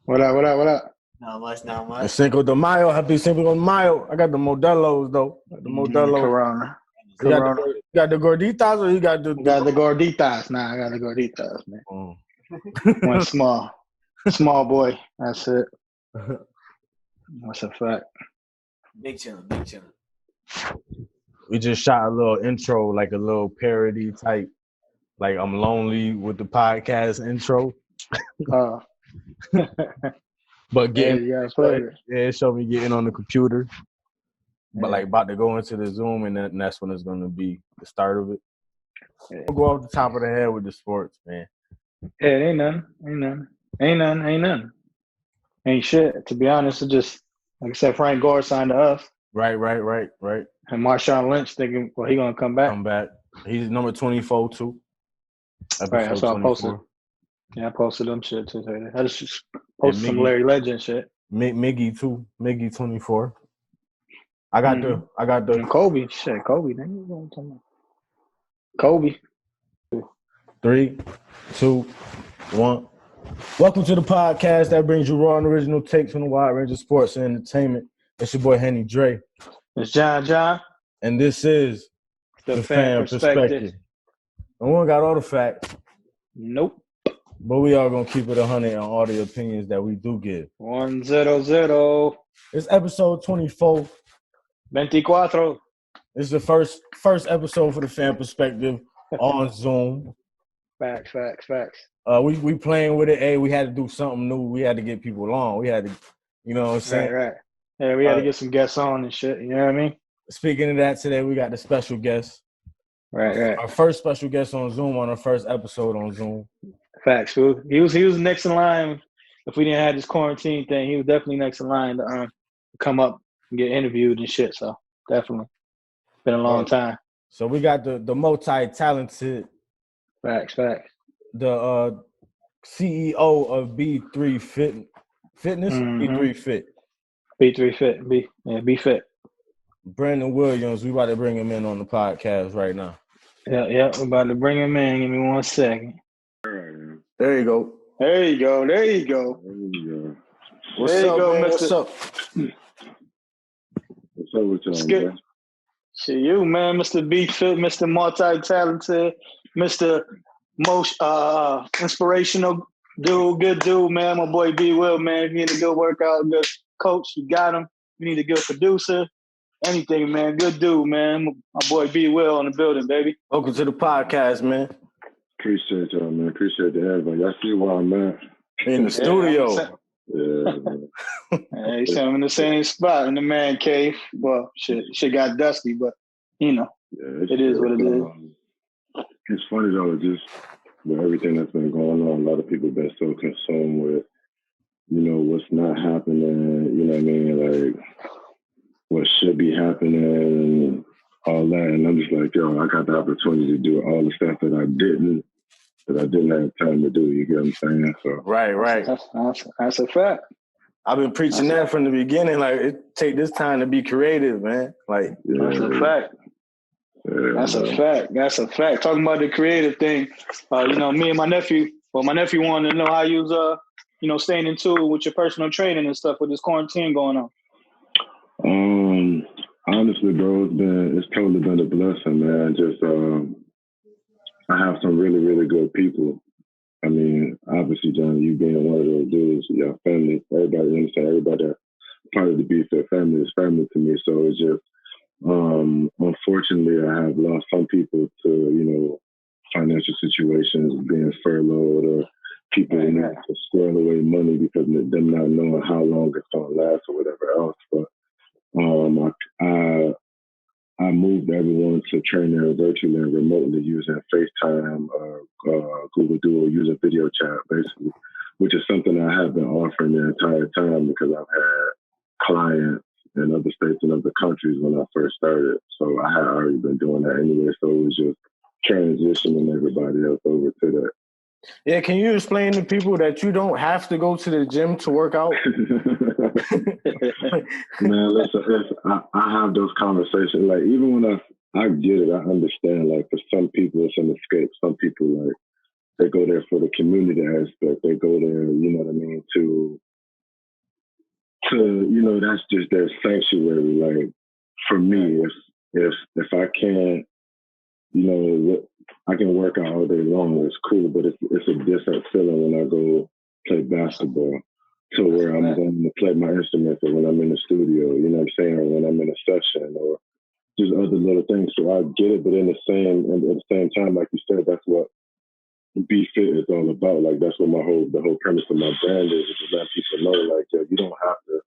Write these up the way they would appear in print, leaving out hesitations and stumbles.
What up? Not much. And Cinco de Mayo, happy Cinco de Mayo. I got the Modelos though. Corona. You got the gorditas or you got the? Got the gorditas. Nah, I got the gorditas, man. One small boy. That's it. That's a fact. Big chillin'. We just shot a little intro, like a little parody type, like I'm lonely with the podcast intro. But it showed me getting on the computer. But like about to go into the Zoom, and that's when it's gonna be the start of it. Yeah. We'll go off the top of the head with the sports, man. Yeah, ain't nothing. Ain't shit. To be honest, it's just like I said, Frank Gore signed to us. Right. And Marshawn Lynch thinking, well, he gonna come back. He's number 24 too. Right, that's what I posted. Yeah, I posted them shit too. I just posted some Larry Legend shit. Miggy too. Miggy 24. I got the and Kobe. Shit, Kobe. Kobe. 3, 2, 1. Welcome to the podcast that brings you raw and original takes from the wide range of sports and entertainment. It's your boy Henny Dre. It's John. And this is the fan perspective. No one got all the facts. Nope. But we are going to keep it 100 on all the opinions that we do give. 100. It's episode 24. 24. This is the first episode for the fan perspective on Zoom. Facts. We playing with it. Hey, we had to do something new. We had to get people on. We had to, you know what I'm saying? Right. Yeah, we had to get some guests on and shit. You know what I mean? Speaking of that, today we got the special guest. Right. Our first special guest on Zoom on our first episode on Zoom. Facts, fool. He was next in line. If we didn't have this quarantine thing, he was definitely next in line to come up and get interviewed and shit. So definitely been a long time. So we got the multi-talented. Facts. The CEO of B3 Fitness. Mm-hmm. B3 Fit. B3 Fit. Be fit. Brandon Williams, we about to bring him in on the podcast right now. Yeah, we're about to bring him in. Give me 1 second. There you go. There you go. What's up, man? What's up? What's up with y'all, man? Shit, you, man. Mr. B Fit, Mr. Multi-talented, Mr. Most inspirational dude, good dude, man. My boy BWill, man. If you need a good workout, good coach, you got him. You need a good producer, anything, man. Good dude, man. My boy BWill on the building, baby. Welcome to the podcast, man. Appreciate y'all, man. Appreciate the invite. Y'all see where I'm at? In the studio. Yeah, man. Hey, I'm in the same spot in the man cave. Well, shit got dusty, but you know, it is what it is. It's funny though, just with everything that's been going on, a lot of people have been so consumed with, you know, what's not happening, you know what I mean, like what should be happening and all that. And I'm just like, yo, I got the opportunity to do all the stuff that I didn't have time to do. You get what I'm saying? So Right. That's a fact. I've been preaching that from the beginning. Like, it take this time to be creative, man. Like, that's a fact. Yeah, That's a fact. Talking about the creative thing, you know, me and my nephew wanted to know how you was, you know, staying in tune with your personal training and stuff with this quarantine going on. Honestly, bro, it's totally been a blessing, man. Just, I have some really, really good people. I mean, obviously, John, you being one of those dudes, your family, everybody part of the BFit family is family to me. So it's just, unfortunately, I have lost some people to, you know, financial situations, being furloughed, or people to squirrel away money because of them not knowing how long it's going to last or whatever else. But I moved everyone to training virtually and remotely using FaceTime, Google Duo, using video chat, basically, which is something I have been offering the entire time because I've had clients in other states and other countries when I first started. So I had already been doing that anyway. So it was just transitioning everybody else over to that. Yeah, can you explain to people that you don't have to go to the gym to work out? Man, listen, I have those conversations. Like, even when I get it, I understand. Like, for some people, it's an escape. Some people, like, They go there for the community aspect. They go there, you know what I mean, to that's just their sanctuary. Like for me, if I can't, I can work out all day long. It's cool, but it's a different feeling when I go play basketball to where I'm going to play my instrument, or when I'm in the studio, you know what I'm saying, or when I'm in a session, or just other little things. So I get it, but at the same time, like you said, that's what Be Fit is all about. Like that's what the whole premise of my brand is to let people know, like, yo, you don't have to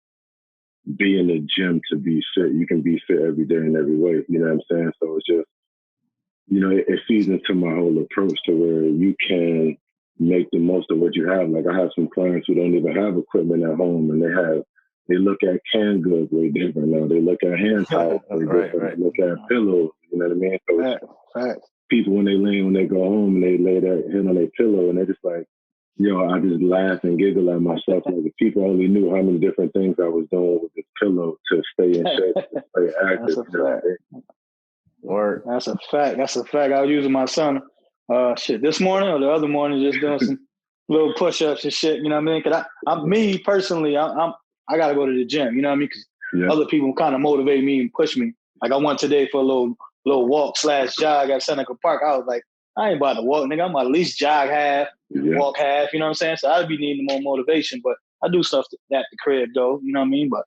be in the gym to be fit. You can be fit every day in every way. You know what I'm saying? So it's just, it feeds into my whole approach to where you can make the most of what you have. Like I have some clients who don't even have equipment at home, and they look at canned goods way different now. They look at hand towels way different. Right. They look at pillows. You know what I mean? So people when they go home and they lay their head on their pillow and they're just like, yo, I just laugh and giggle at myself. Like if people only knew how many different things I was doing with this pillow to stay in shape, to stay active. That's a fact. Word. That's a fact. I was using my son this morning or the other morning, just doing some little push-ups and shit. You know what I mean? Because me personally, I gotta go to the gym. You know what I mean? Because other people kind of motivate me and push me. Like I went today for a little walk / jog at Seneca Park. I was like, I ain't about to walk, nigga. I'm about to at least jog half, walk half. You know what I'm saying? So I'd be needing more motivation, but I do stuff at the crib though. You know what I mean? But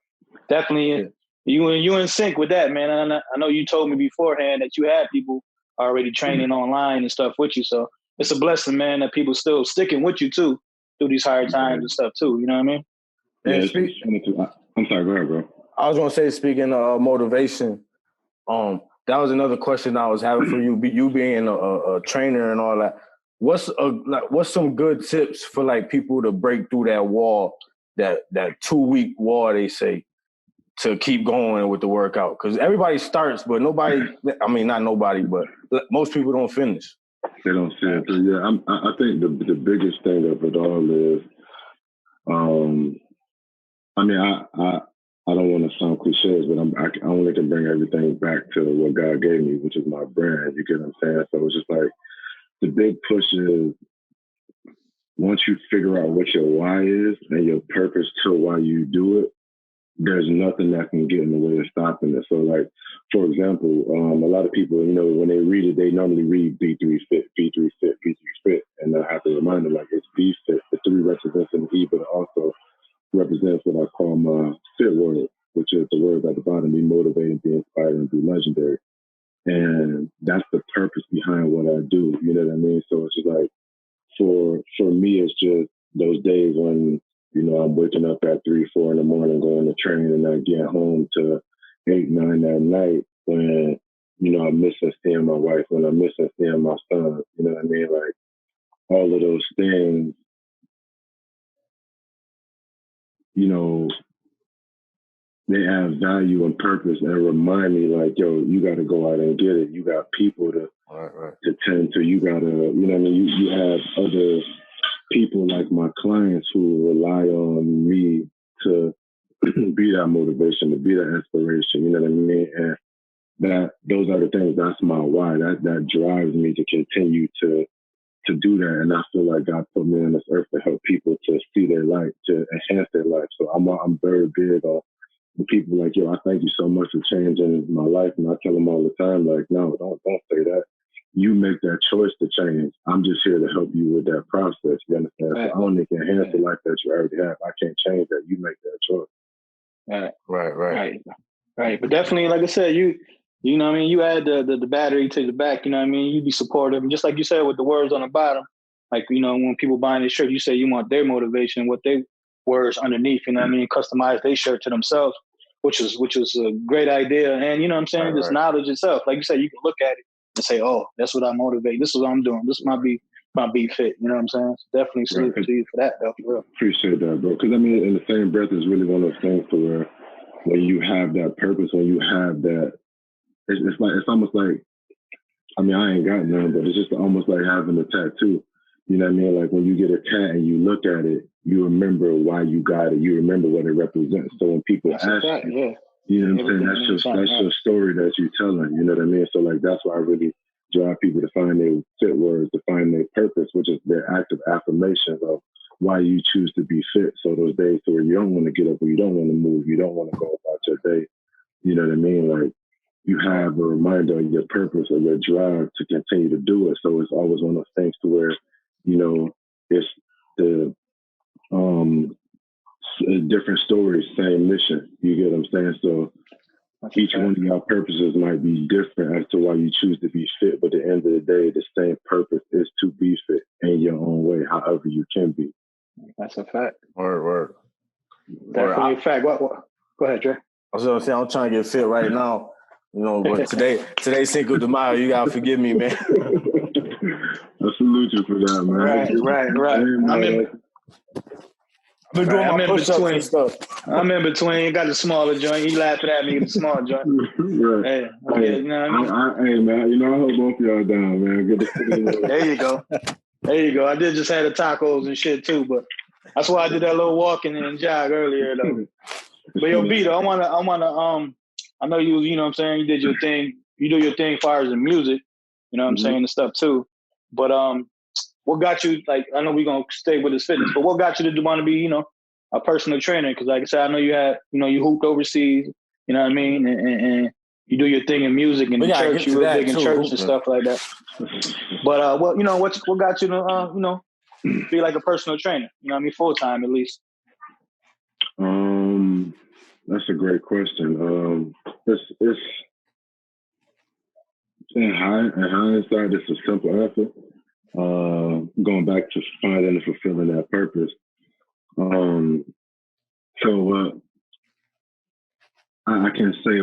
definitely. You in sync with that, man. And I know you told me beforehand that you had people already training online and stuff with you. So it's a blessing, man, that people still sticking with you too through these hard times and stuff too. You know what I mean? Yeah, I'm sorry, go ahead, bro. I was gonna say, speaking of motivation, that was another question I was having for you. You being a trainer and all that. What's some good tips for like people to break through that wall, that 2-week wall they say, to keep going with the workout? Because everybody starts, but nobody, I mean, not nobody, but most people don't finish. They don't see it. Yeah, I think the biggest thing of it all is, I mean, I don't want to sound cliches, but I only can bring everything back to what God gave me, which is my brand. You get what I'm saying? So it's just like, the big push is, once you figure out what your why is and your purpose to why you do it, there's nothing that can get in the way of stopping it. So like, for example, a lot of people, when they read it, they normally read B3 Fit, B3 Fit, B3 Fit. And I have to remind them, like, it's B Fit. The 3 represents an E, but it also represents what I call my fit word, which is the words at the bottom: be motivated, be inspired, and be legendary. And that's the purpose behind what I do. You know what I mean? So it's just like, for me, it's just those days when, I'm waking up at 3, 4 in the morning, going to train, and I get home to 8, 9 at night when, I'm missing seeing my wife, when I'm missing seeing my son. You know what I mean? Like, all of those things, they have value and purpose and remind me, like, yo, you got to go out and get it. You got people to tend to. You got to, you know what I mean? You have other people like my clients who rely on me to be that motivation, to be that inspiration. You know what I mean? And those are the things. That's my why. That drives me to continue to do that. And I feel like God put me on this earth to help people to see their life, to enhance their life. So I'm very big on the people like, yo, I thank you so much for changing my life. And I tell them all the time, like, no, don't say that. You make that choice to change. I'm just here to help you with that process. You understand? Right. So I only can enhance the life that you already have. I can't change that. You make that choice. Right. But definitely, like I said, you know what I mean? You add the battery to the back, you know what I mean? You be supportive. And just like you said with the words on the bottom, like, when people buying this shirt, you say you want their motivation with their words underneath, you know what I mean? Customize their shirt to themselves, which is a great idea. And you know what I'm saying? Just knowledge itself. Like you said, you can look at it and say, oh, that's what I motivate. This is what I'm doing. This might be fit. You know what I'm saying? So definitely salute to you for that, though. For real. Appreciate that, bro. Because, I mean, in the same breath, it's really one of those things to where when you have that purpose, when you have that, it's almost like, I mean, I ain't got none, but it's just almost like having a tattoo. You know what I mean? Like when you get a tat and you look at it, you remember why you got it. You remember what it represents. So when people ask you, you know what I'm saying? That's your story that you're telling. You know what I mean? So like, that's why I really drive people to find their fit words, to find their purpose, which is their active affirmations of why you choose to be fit. So those days where you don't want to get up or you don't want to move, you don't want to go about your day, you know what I mean? Like, you have a reminder of your purpose or your drive to continue to do it. So it's always one of those things to where, you know, it's the different stories, same mission. You get what I'm saying? So each one of your purposes might be different as to why you choose to be fit, but at the end of the day, the same purpose is to be fit in your own way, however you can be. That's a fact. Word. Definitely a fact. What? Go ahead, Dre. I was gonna say I'm trying to get fit right now, you know. But today's Cinco de Mayo. You gotta forgive me, man. I salute you for that, man. Right. I've been doing my push-ups and stuff. I'm in between. Got the smaller joint. You laughing at me, the small joint. Right. Hey, you know what I mean? Hey, man. You know, I hope both of y'all down, man. Good to see you. There you go. I did just have the tacos and shit too, but that's why I did that little walking and jog earlier though. But yo, B, though, I know you know what I'm saying, you did your thing. You do your thing as far as the music, you know what I'm saying, and stuff too. But what got you, like, I know we're going to stay with this fitness, but what got you to want to be, you know, a personal trainer? Because like I said, I know you had, you know, you hooped overseas, you know what I mean? And you do your thing in music and in church. You were big in church and stuff like that. But what got you to, you know, be like a personal trainer? You know what I mean? Full time at least. That's a great question. It's in hindsight, it's a simple answer. Going back to finding and fulfilling that purpose. I can say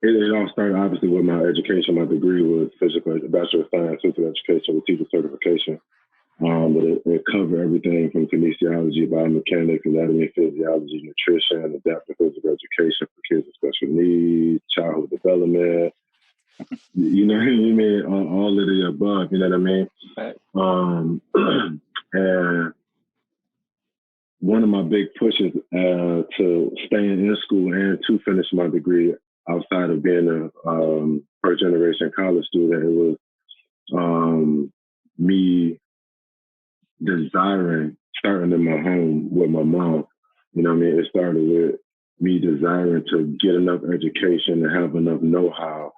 it all started obviously with my education. My degree was Bachelor of Science, Physical Education with teacher certification. But it covered everything from kinesiology, biomechanics, anatomy, physiology, nutrition, adaptive physical education for kids with special needs, childhood development. You know what I mean? All of the above, you know what I mean? Right. And one of my big pushes to staying in school and to finish my degree outside of being a first generation college student, it was me desiring starting in my home with my mom. You know what I mean? It started with me desiring to get enough education and have enough know-how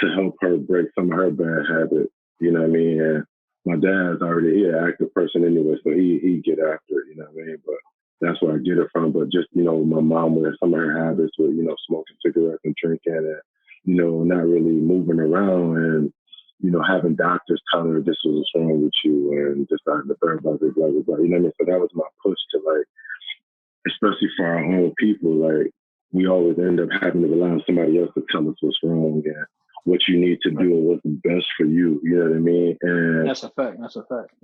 to help her break some of her bad habits. You know what I mean? And my dad's already an active person anyway, so he get after it, you know what I mean? But that's where I get it from. But just, you know, my mom with some of her habits with, you know, smoking cigarettes and drinking and, you know, not really moving around and, you know, having doctors tell her this was what's wrong with you and just the third, blah, blah, blah, blah. You know what I mean? So that was my push to, like, especially for our own people, like, we always end up having to rely on somebody else to tell us what's wrong and what you need to do and what's best for you. You know what I mean? And That's a fact.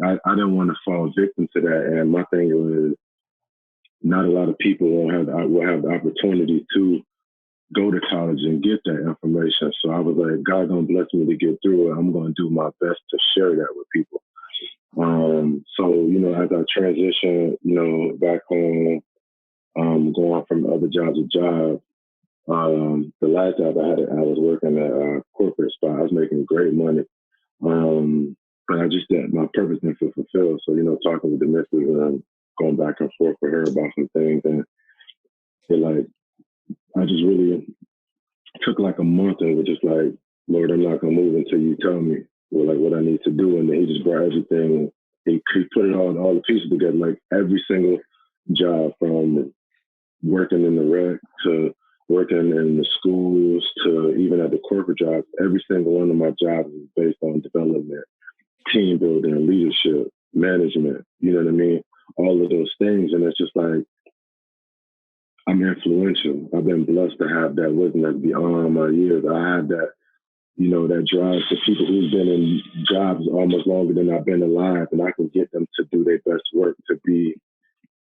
I didn't want to fall victim to that. And my thing was, not a lot of people will have the opportunity to go to college and get that information. So I was like, God gonna bless me to get through it. I'm gonna do my best to share that with people. So, you know, as I transition, you know, back home, going from other job to job, the last job I had, I was working at a corporate spot. I was making great money. But I just didn't, my purpose didn't feel fulfilled. So, you know, talking with the missus and going back and forth with her about some things, and it like, I just really took like a month and was just like, Lord, I'm not gonna move until you tell me what I need to do. And then he just brought everything. He put it all the pieces together, like every single job, from working in the rec to working in the schools to even at the corporate jobs. Every single one of my jobs is based on development, team building, leadership, management. You know what I mean? All of those things, and it's just like, I'm influential. I've been blessed to have that wisdom that's beyond my years. I had that, you know, that drive to people who've been in jobs almost longer than I've been alive, and I can get them to do their best work, to be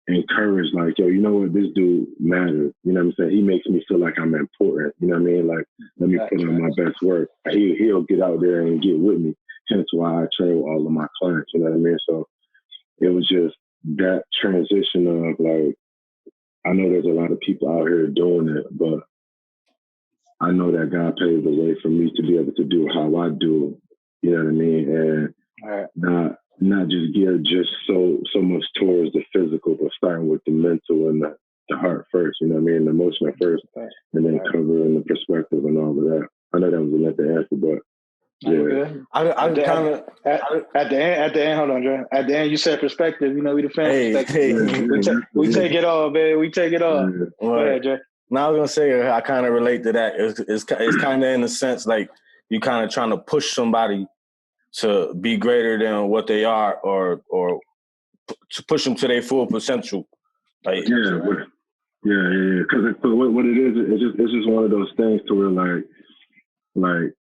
encouraged, like, yo, you know what, this dude matters. You know what I'm saying? He makes me feel like I'm important. You know what I mean? Like, let me put on my best work. He'll get out there and get with me. Hence why I train with all of my clients. You know what I mean? So it was just that transition of like, I know there's a lot of people out here doing it, but I know that God paved the way for me to be able to do how I do You know what I mean? And not just geared just so much towards the physical, but starting with the mental and the heart first. You know what I mean? The emotion first, and then covering the perspective and all of that. I know that was a lengthy answer, but. Yeah, I kind of at the end. Hold on, Dre. At the end, you said perspective. You know, we the fan perspective. We take it all, man. We take it all. Go ahead, Dre. Now I was gonna say I kind of relate to that. It's kind of in a sense like you kind of trying to push somebody to be greater than what they are, or to push them to their full potential. Like yeah. Because what it is, it's just one of those things to where like.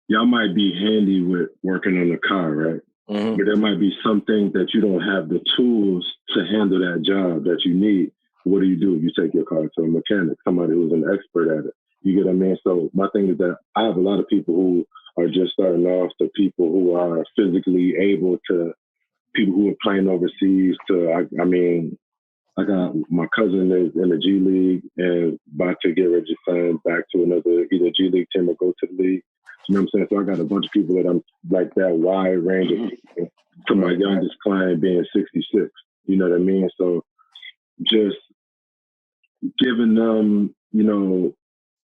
Y'all might be handy with working on the car, right? Mm-hmm. But there might be some things that you don't have the tools to handle that job that you need. What do? You take your car to a mechanic, somebody who's an expert at it. You get what I mean? So my thing is that I have a lot of people who are just starting off, to people who are physically able, to people who are playing overseas, I mean, I got my cousin is in the G League and about to get ready to sign back to another either G League team or go to the league. You know what I'm saying? So I got a bunch of people that I'm like that wide range of people, to my youngest client being 66. You know what I mean? So just giving them, you know.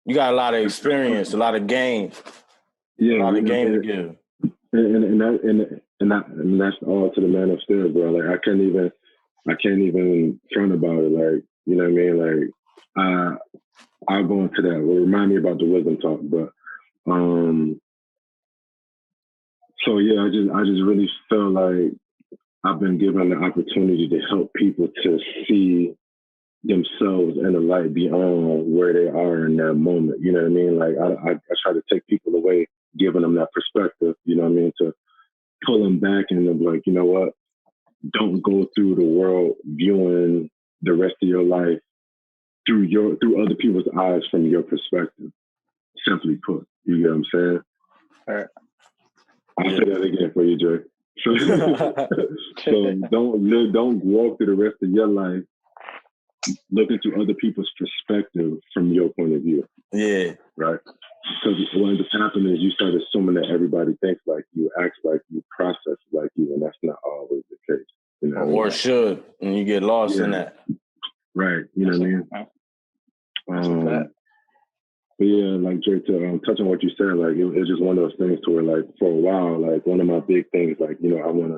You got a lot of experience, a lot of game. Yeah. A lot of game to give. And that's all to the man upstairs, bro. Like I can't even front about it. Like, you know what I mean? Like I'll go into that. Well, remind me about the wisdom talk, but so yeah, I just really feel like I've been given the opportunity to help people to see themselves in a light beyond where they are in that moment. You know what I mean? Like I try to take people away, giving them that perspective, you know what I mean, to pull them back and be like, you know what? Don't go through the world viewing the rest of your life through other people's eyes from your perspective. Simply put, you get what I'm saying? All right. I'll say that again for you, Jay. So don't walk through the rest of your life looking through other people's perspective from your point of view. Yeah. Right? Because what ends up happening is you start assuming that everybody thinks like you, acts like you, process like you, and that's not always the case. You know or should, and you get lost in that. Right. You know what I mean? But yeah, like Jay, to touch on what you said, like it's just one of those things to where, like, for a while, like one of my big things, like, you know, I want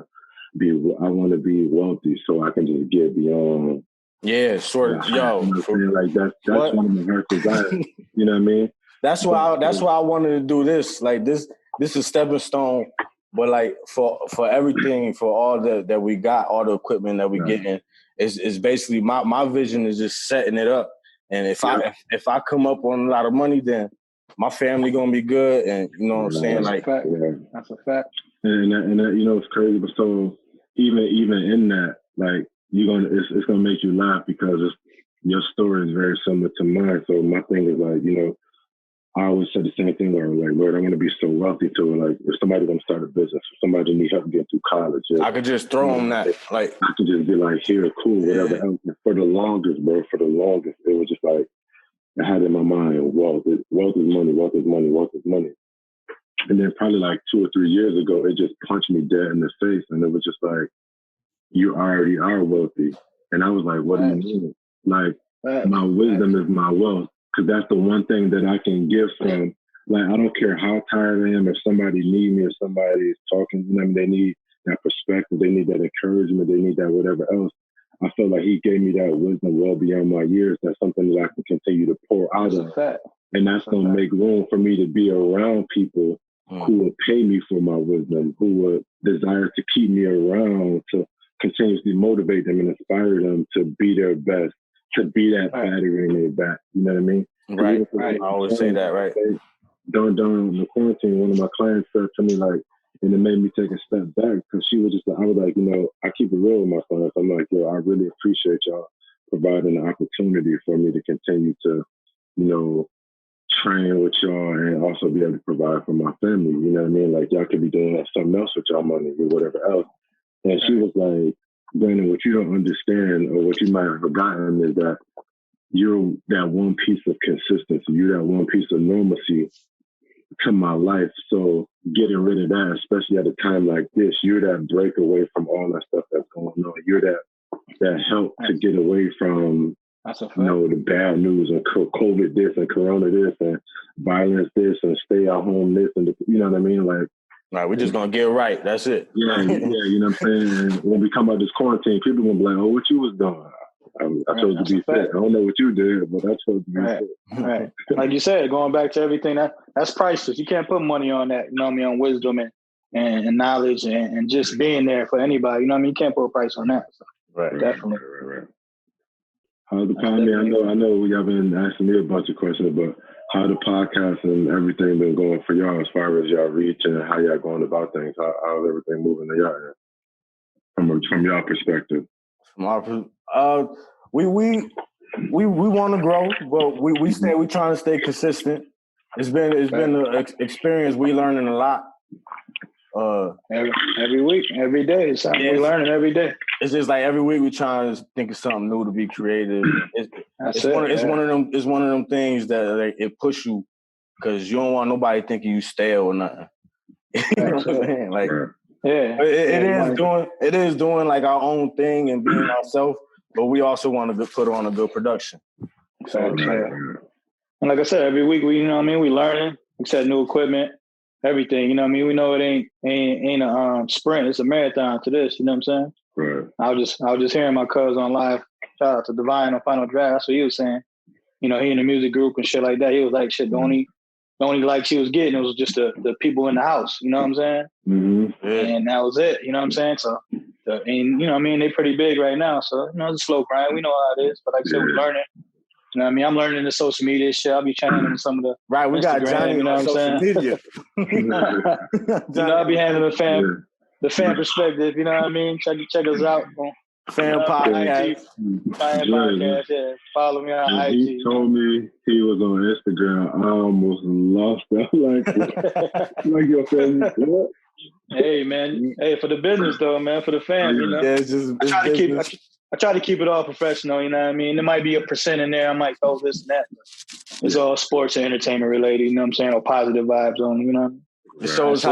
to be wealthy so I can just get beyond. Yeah, sort of. Yo, you know like that's one of my heart's desires. You know what I mean? That's why I wanted to do this. Like this is stepping stone. But like for everything, for all that we got, all the equipment that we getting, is basically my vision is just setting it up. And if I come up on a lot of money, then my family gonna be good, and you know what I'm saying. That's Like that's a fact. And you know it's crazy, but so even in that, like it's gonna make you laugh because your story is very similar to mine. So my thing is like, you know, I always said the same thing where I'm like, Lord, I want to be so wealthy to it. Like, if somebody gonna start a business, if somebody need help getting through college, I could just throw them that. Like, I could just be like, here, cool, whatever else. For the longest, it was just like I had in my mind, wealth is money, wealth is money, wealth is money. And then probably like 2 or 3 years ago, it just punched me dead in the face, and it was just like, you already are wealthy. And I was like, what do you mean? Like, my wisdom is my wealth. Because that's the one thing that I can give from. Like, I don't care how tired I am, if somebody needs me, if somebody is talking, you know, they need that perspective, they need that encouragement, they need that whatever else. I feel like he gave me that wisdom well beyond my years. That's something that I can continue to pour out of. And that's going to make room for me to be around people who will pay me for my wisdom, who would desire to keep me around, to continuously motivate them and inspire them to be their best, to be that battery in their back. You know what I mean? Right. I always say that, right? During the quarantine, one of my clients said to me, like, and it made me take a step back because she was just like, I was like, you know, I keep it real with my clients. I'm like, yo, I really appreciate y'all providing the opportunity for me to continue to, you know, train with y'all and also be able to provide for my family. You know what I mean? Like, y'all could be doing something else with y'all money or whatever else. And she was like, Brandon, what you don't understand or what you might have forgotten is that you're that one piece of consistency. You're that one piece of normalcy to my life. So getting rid of that, especially at a time like this, you're that break away from all that stuff that's going on. You're that help to get away from, the bad news and COVID this and Corona this and violence this and stay at home this and you know what I mean? Like, right, we're just gonna get right. That's it. Yeah, you know what I'm saying? And when we come out of this quarantine, people gonna be like, "Oh, what you was doing?" I chose to be fit. I don't know what you did, but I chose to be fit. Right. Like you said, going back to everything, that's priceless. You can't put money on that, you know what I mean, on wisdom and knowledge and just being there for anybody. You know what I mean? You can't put a price on that. So, right. Definitely. Right. How's the podcast? I know y'all been asking me a bunch of questions, but how the podcast and everything been going for y'all as far as y'all reach and how y'all going about things? How's everything moving to y'all from y'all perspective? From our we want to grow, but we trying to stay consistent. It's been an experience. We learning a lot. Every week, every day, we learning every day. It's just like every week we trying to think of something new to be creative. It's one of them things that it push you because you don't want nobody thinking you stale or nothing. You know what I'm saying? Like, it is doing like our own thing and being ourselves, but we also want to put on a good production. So, and like I said, every week we learning, except new equipment. Everything, you know what I mean? We know it ain't a sprint, it's a marathon to this, you know what I'm saying? Right. I was just hearing my cousin on live, shout out to Divine on Final Draft, that's what he was saying. You know, he in the music group and shit like that. He was like, shit, the only like she was getting, it was just the people in the house, you know what I'm saying? Mm-hmm. And that was it, you know what I'm saying? So, and you know what I mean? They pretty big right now, so, it's a slow grind. We know how it is, but like I said, we're learning. You know what I mean? I'm learning the social media shit. I'll be channeling some of the we got Johnny, you know what I'm saying? Media. I'll be handling the fan perspective, you know what I mean? Check us out. Fan podcast. Follow me on IG. He told me he was on Instagram. I almost lost that. like your family. What? Hey man, for the business though, man, for the fans, you know. Yeah, I try to keep it all professional, you know what I mean? There might be a percent in there, I might throw this and that. It's all sports and entertainment related, you know what I'm saying? Or positive vibes on, you know. It shows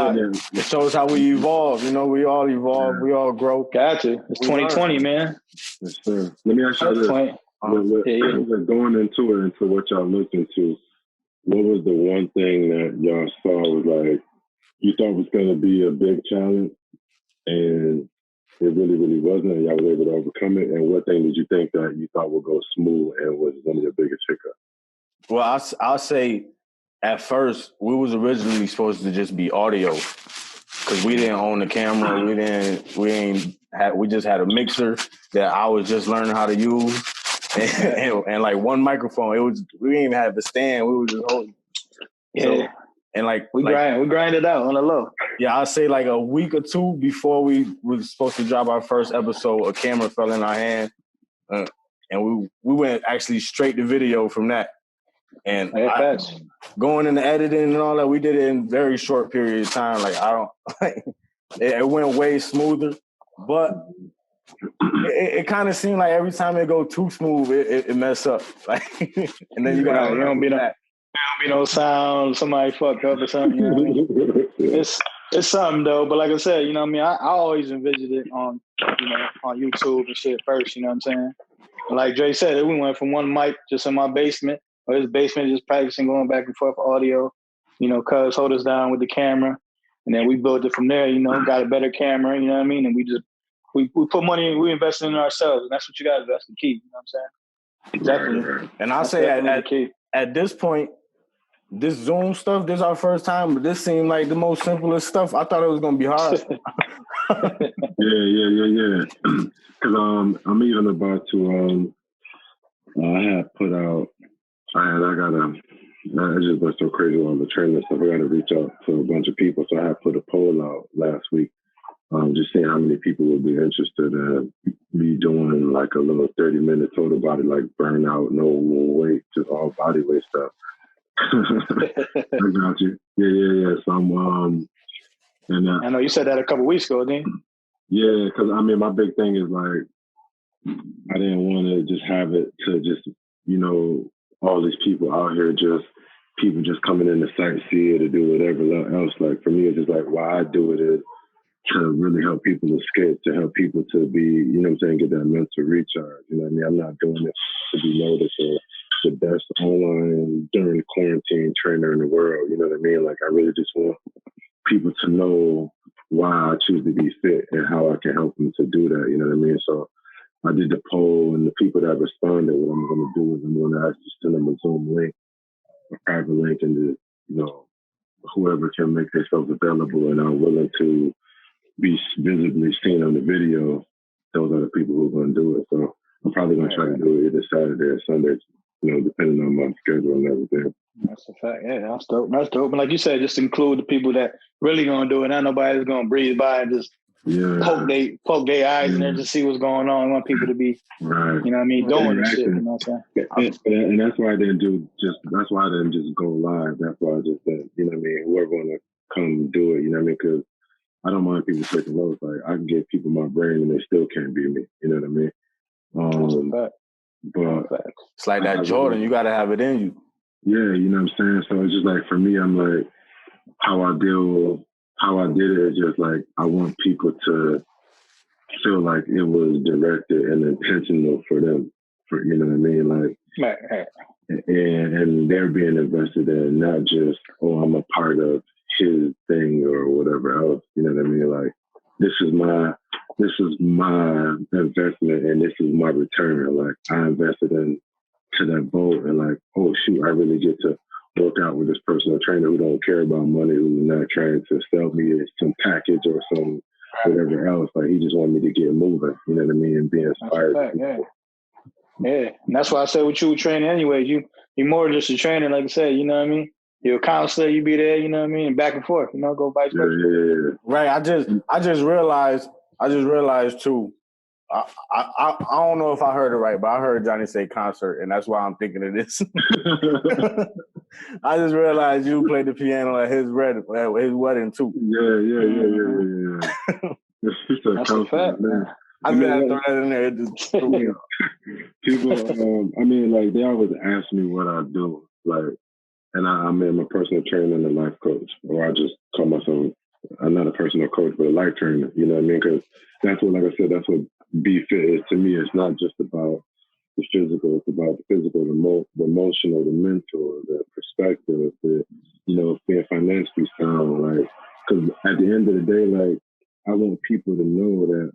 how we evolve, you know, we all evolve, we all grow. Gotcha. It's 2020, man. Yes, sir. Let me ask you this. Going into what y'all looked into, what was the one thing that y'all saw was like, you thought was going to be a big challenge and it really, really wasn't, and y'all was able to overcome it? And what thing did you think that you thought would go smooth and was one of your biggest hiccups? Well, I'll say at first we was originally supposed to just be audio because we didn't own the camera. We just had a mixer that I was just learning how to use and like one microphone. We didn't even have the stand. We were just holding. Yeah. So, and we grind it out on the low. Yeah, I'll say like a week or two before we were supposed to drop our first episode, a camera fell in our hand, and we went actually straight to video from that. And going into editing and all that, we did it in a very short period of time. It went way smoother, but it kind of seemed like every time it go too smooth, it mess up. And then you got don't be no sound, somebody fucked up or something. You know what I mean? It's something though, but like I said, you know what I mean? I always envisioned it on YouTube and shit first, you know what I'm saying? And like Dre said, we went from one mic just in my basement, or his basement, just practicing, going back and forth for audio, cuz hold us down with the camera. And then we built it from there, got a better camera, you know what I mean? And we put money, we invested in ourselves, and that's what you got to do. That's the key, you know what I'm saying? Definitely. Right. And I'll say at this point, this Zoom stuff, this is our first time, but this seemed like the most simplest stuff. I thought it was going to be hard. Yeah. Because I'm even about to, I had put out, I just went so crazy on the training stuff. I got to reach out to a bunch of people. So I had put a poll out last week, just seeing how many people would be interested in me doing like a little 30-minute total body, like burnout, no weight, just all body weight stuff. I got you. Yeah. So I'm, and I know you said that a couple weeks ago, didn't you? Yeah, because my big thing is like, I didn't want to just have it to just, all these people out here just people just coming in to sightsee it or do whatever else. Like for me, it's just like why I do it is to really help people escape, to help people to be, you know what I'm saying, get that mental recharge. You know what I mean? I'm not doing it to be noticed or the best online during quarantine trainer in the world. You know what I mean? Like I really just want people to know why I choose to be fit and how I can help them to do that. You know what I mean? So I did the poll, and the people that responded, what I'm going to do is I'm going to actually send them a Zoom link, a private link, and whoever can make themselves available and are willing to be visibly seen on the video, those are the people who are going to do it. So I'm probably going to try to do it either Saturday or Sunday, depending on my schedule and everything. That's a fact. Yeah, that's dope. That's dope. And like you said, just include the people that really going to do it. Not nobody's going to breeze by and just poke their eyes in there to see what's going on. I want people to be, right. You know what I mean, doing the shit. You know what I'm saying? And that's why I didn't just go live. That's why I just said, you know what I mean, whoever want to come do it, you know what I mean? Because I don't mind people taking notes. Like I can give people my brain and they still can't beat me. You know what I mean? But it's like that Jordan. You got to have it in you. Yeah, you know what I'm saying? So it's just like, for me, I'm like, how I did it is just like, I want people to feel like it was directed and intentional for them, you know what I mean? Like, and they're being invested in, not just, oh, I'm a part of his thing or whatever else, you know what I mean? Like, this is my investment and this is my return. Like, I invested into that boat and like, oh shoot, I really get to work out with this personal trainer who don't care about money, who's not trying to sell me some package or some whatever else. Like, he just wanted me to get moving, you know what I mean, and be inspired. Yeah. And that's why I said with you training anyways, you're more just a trainer, like I said, you know what I mean? You're a counselor, you be there, you know what I mean? And back and forth, go vice versa. Yeah. Right. I just realized too, I don't know if I heard it right, but I heard Johnny say concert, and that's why I'm thinking of this. I just realized you played the piano at his wedding too. Yeah. That's a fact, man. I mean, I throw that in there. People, I mean, like, they always ask me what I do, like, and I'm a personal trainer and a life coach, or I just call myself, I'm not a personal coach, but a life trainer, you know what I mean? Because that's what, like I said, that's what Be Fit is to me. It's not just about the physical, it's about the physical, the emotional, the mental, the perspective, being financially sound, like, because at the end of the day, like, I want people to know that,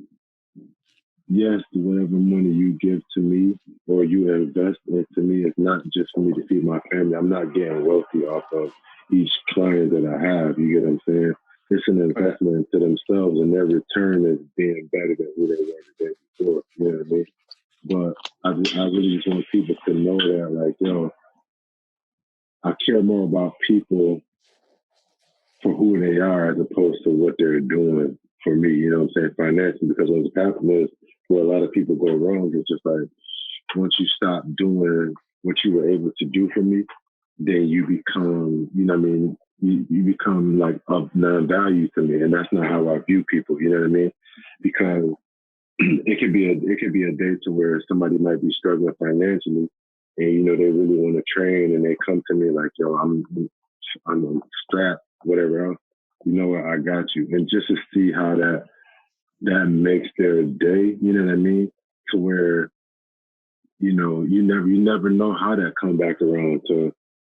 yes, whatever money you give to me or you invest into me is not just for me to feed my family. I'm not getting wealthy off of each client that I have. You get what I'm saying? It's an investment into themselves, and their return is being better than who they were the day before. You know what I mean? But I really just want people to know that, like, I care more about people for who they are as opposed to what they're doing for me, you know what I'm saying, financially. Because what's happening is, where a lot of people go wrong, is just like, once you stop doing what you were able to do for me, then you become, you know what I mean, you become like of non-value to me. And that's not how I view people, you know what I mean? Because it could be a day to where somebody might be struggling financially and, they really want to train and they come to me like, yo, I'm strapped, whatever else. You know what? I got you. And just to see how that makes their day, you know what I mean? To where, you never know how that come back around to,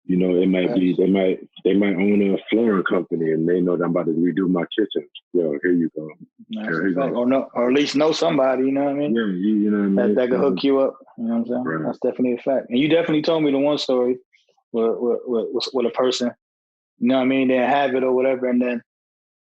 it might be, they might own a flooring company and they know that I'm about to redo my kitchen. Yo, here you go. Here you go. Or at least know somebody, you know what I mean? Yeah, you know what I mean? That can hook you up, you know what I'm saying? Right. That's definitely a fact. And you definitely told me the one story with a person, you know what I mean? They have it or whatever, and then,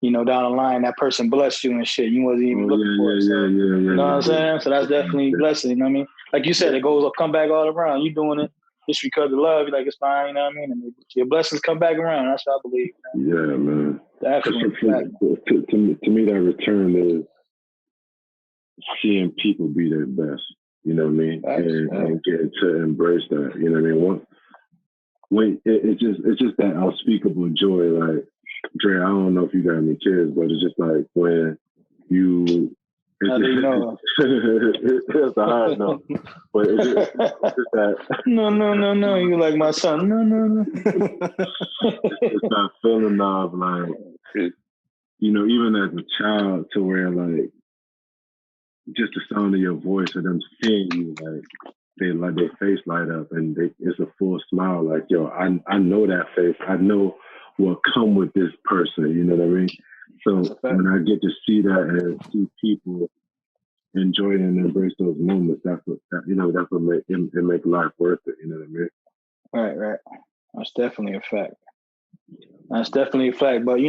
down the line, that person blessed you and shit. You wasn't even looking for it. So, you know what I'm saying? So that's definitely a blessing, you know what I mean? Like you said, it goes up, come back all around. You doing it just because of love. You're like, it's fine, you know what I mean? And your blessings come back around. That's what I believe. Man. Yeah, man. Definitely. To me, that return is seeing people be their best, you know what I mean? And get to embrace that, you know what I mean? It's just that unspeakable joy, like, Dre, I don't know if you got any kids, but it's just like when you How do you know? It's a hard no. But it's just that. No. You like my son. No. It's that feeling of like, even as a child, to where like just the sound of your voice and them seeing you, like their face light up and it's a full smile. Like, yo, I know that face. I know what come with this person. You know what I mean? So when I get to see that and see people enjoy and embrace those moments, that's what make life worth it. You know what I mean? Right. That's definitely a fact. But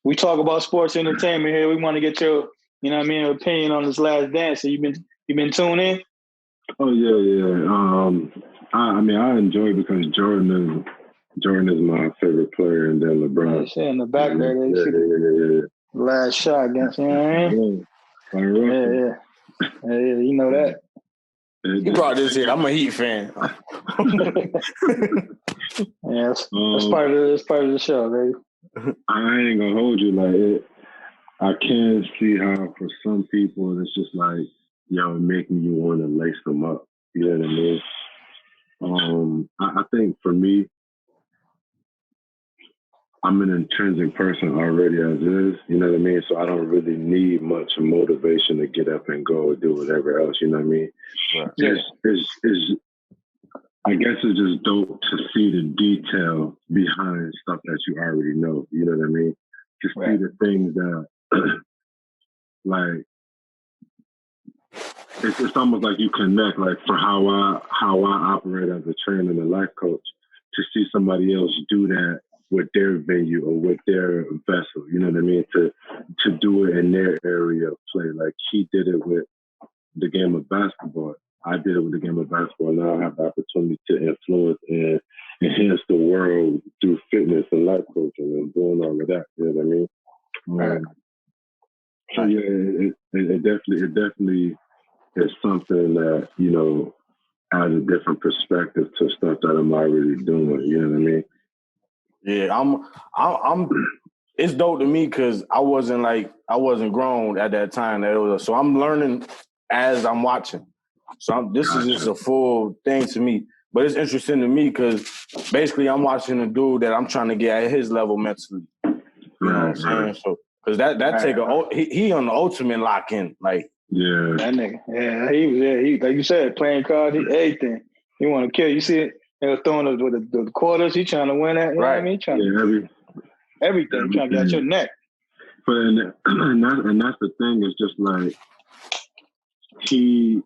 we talk about sports entertainment here. We want to get your, opinion on this Last Dance. So you been tuned in? Oh yeah. I enjoy because Jordan is my favorite player, and then LeBron. Yeah, in the back there. Yeah. Last shot against him. Yeah. You know that. You brought this here. I'm a Heat fan. Yeah, that's part of the show, baby. I ain't gonna hold you like it. I can see how for some people it's just like, making you want to lace them up. You know what I mean? I think for me, I'm an intrinsic person already as is. You know what I mean? So I don't really need much motivation to get up and go or do whatever else. You know what I mean? Right. It's I guess it's just dope to see the detail behind stuff that you already know. You know what I mean? To see the things that, like, it's almost like you connect, like, for how I operate as a trainer and a life coach, to see somebody else do that with their venue or with their vessel. You know what I mean? To do it in their area of play. Like, he did it with the game of basketball. I did it with the game of basketball. Now I have the opportunity to influence and enhance the world through fitness and life coaching and doing all of that. You know what I mean? So yeah, it definitely is something that, adds a different perspective to stuff that I'm already doing. You know what I mean? Yeah, I'm. It's dope to me because I wasn't grown at that time. So I'm learning as I'm watching. So this is just a full thing to me. But it's interesting to me because basically I'm watching a dude that I'm trying to get at his level mentally. You know what I'm saying? So because he on the ultimate lock in, like. Yeah. That nigga. Yeah, he like you said, playing cards, everything. He want to kill. You see it? They were throwing the quarters. He trying to win that. You know what I mean? Everything. Trying to get at your neck. But and that's the thing. It's just like he